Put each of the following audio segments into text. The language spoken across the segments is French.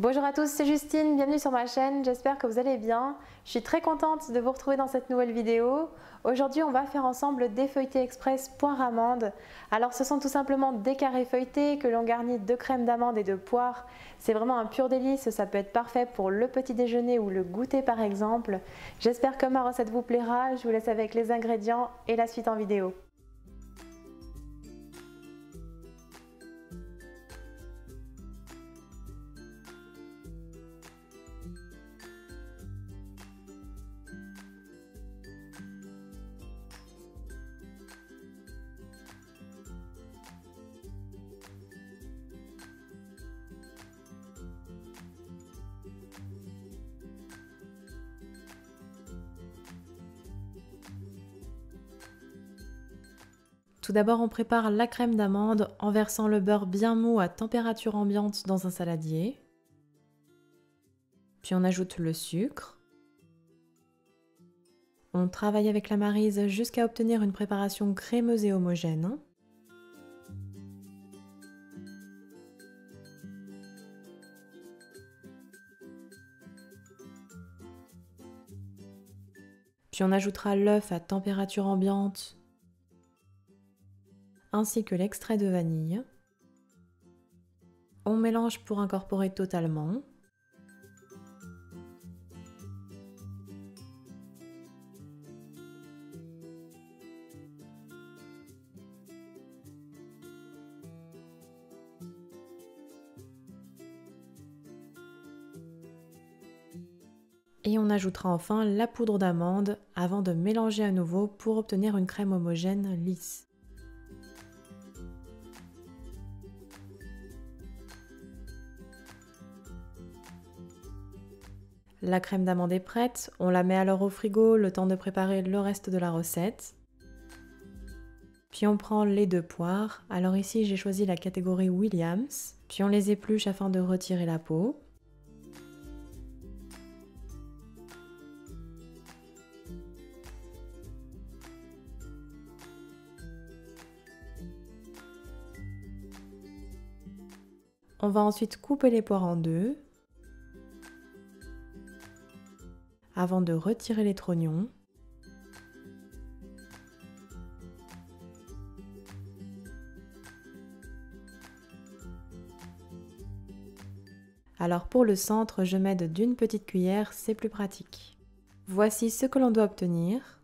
Bonjour à tous, c'est Justine, bienvenue sur ma chaîne, j'espère que vous allez bien. Je suis très contente de vous retrouver dans cette nouvelle vidéo. Aujourd'hui, on va faire ensemble des feuilletés express poire amande. Alors ce sont tout simplement des carrés feuilletés que l'on garnit de crème d'amande et de poire. C'est vraiment un pur délice, ça peut être parfait pour le petit déjeuner ou le goûter par exemple. J'espère que ma recette vous plaira, je vous laisse avec les ingrédients et la suite en vidéo. Tout d'abord, on prépare la crème d'amande en versant le beurre bien mou à température ambiante dans un saladier. Puis on ajoute le sucre. On travaille avec la maryse jusqu'à obtenir une préparation crémeuse et homogène. Puis on ajoutera l'œuf à température ambiante ainsi que l'extrait de vanille. On mélange pour incorporer totalement. Et on ajoutera enfin la poudre d'amande avant de mélanger à nouveau pour obtenir une crème homogène lisse. La crème d'amande est prête, on la met alors au frigo le temps de préparer le reste de la recette. Puis on prend les deux poires, alors ici j'ai choisi la catégorie Williams, puis on les épluche afin de retirer la peau. On va ensuite couper les poires en deux, avant de retirer les trognons. Alors pour le centre, je m'aide d'une petite cuillère, c'est plus pratique. Voici ce que l'on doit obtenir.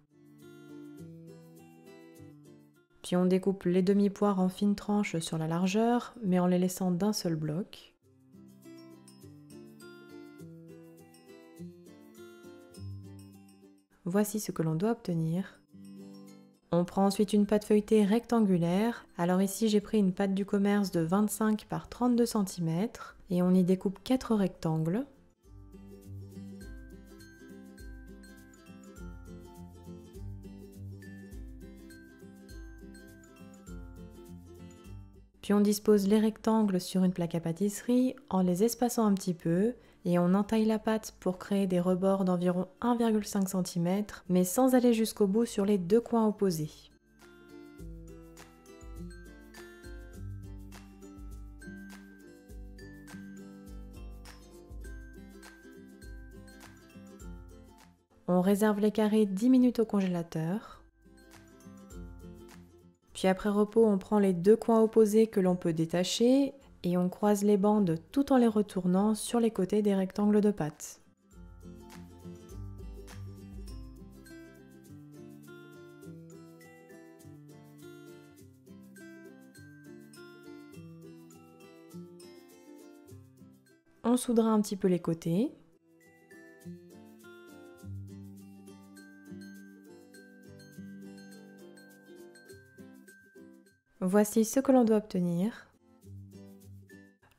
Puis on découpe les demi-poires en fines tranches sur la largeur, mais en les laissant d'un seul bloc. Voici ce que l'on doit obtenir. On prend ensuite une pâte feuilletée rectangulaire. Alors ici j'ai pris une pâte du commerce de 25 par 32 cm et on y découpe 4 rectangles. Puis on dispose les rectangles sur une plaque à pâtisserie en les espaçant un petit peu et on entaille la pâte pour créer des rebords d'environ 1,5 cm mais sans aller jusqu'au bout sur les deux coins opposés. On réserve les carrés 10 minutes au congélateur. Puis après repos, on prend les deux coins opposés que l'on peut détacher et on croise les bandes tout en les retournant sur les côtés des rectangles de pâte. On soudera un petit peu les côtés. Voici ce que l'on doit obtenir.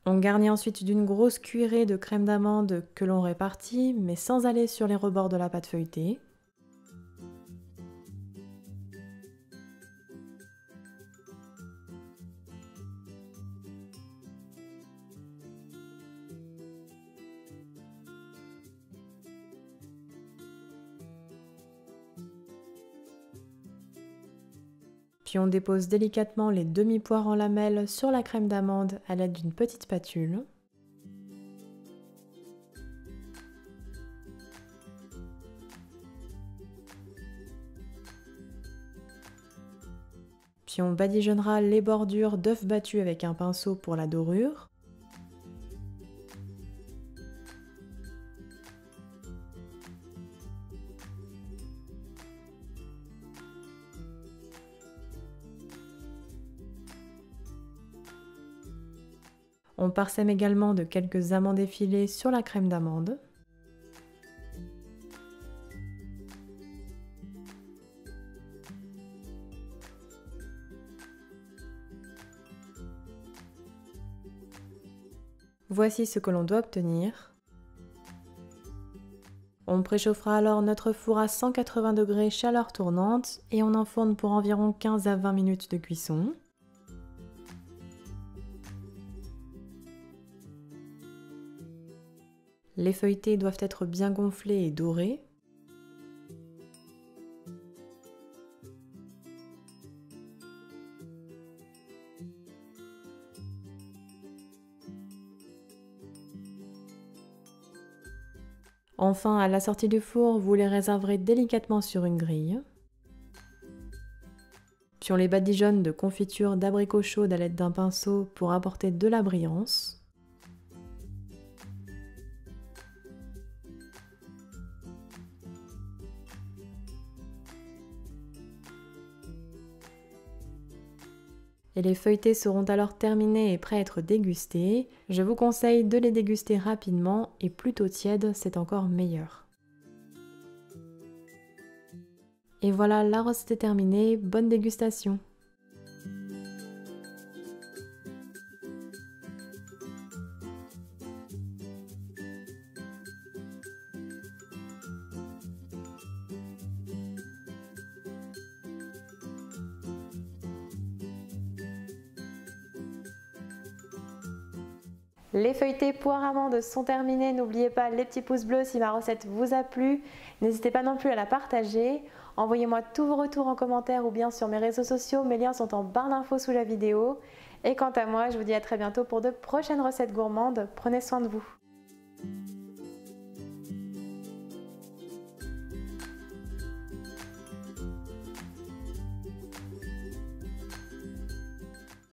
On garnit ensuite d'une grosse cuillerée de crème d'amande que l'on répartit, mais sans aller sur les rebords de la pâte feuilletée. Puis on dépose délicatement les demi-poires en lamelles sur la crème d'amande à l'aide d'une petite spatule. Puis on badigeonnera les bordures d'œufs battus avec un pinceau pour la dorure. On parsème également de quelques amandes effilées sur la crème d'amande. Voici ce que l'on doit obtenir. On préchauffera alors notre four à 180 degrés chaleur tournante et on enfourne pour environ 15 à 20 minutes de cuisson. Les feuilletés doivent être bien gonflés et dorés. Enfin, à la sortie du four, vous les réserverez délicatement sur une grille. Puis on les badigeonne de confiture d'abricot chaude à l'aide d'un pinceau pour apporter de la brillance. Et les feuilletés seront alors terminés et prêts à être dégustés. Je vous conseille de les déguster rapidement et plutôt tièdes, c'est encore meilleur. Et voilà, la recette est terminée, bonne dégustation! Les feuilletés poire amande sont terminés. N'oubliez pas les petits pouces bleus si ma recette vous a plu. N'hésitez pas non plus à la partager. Envoyez-moi tous vos retours en commentaire ou bien sur mes réseaux sociaux. Mes liens sont en barre d'infos sous la vidéo. Et quant à moi, je vous dis à très bientôt pour de prochaines recettes gourmandes. Prenez soin de vous.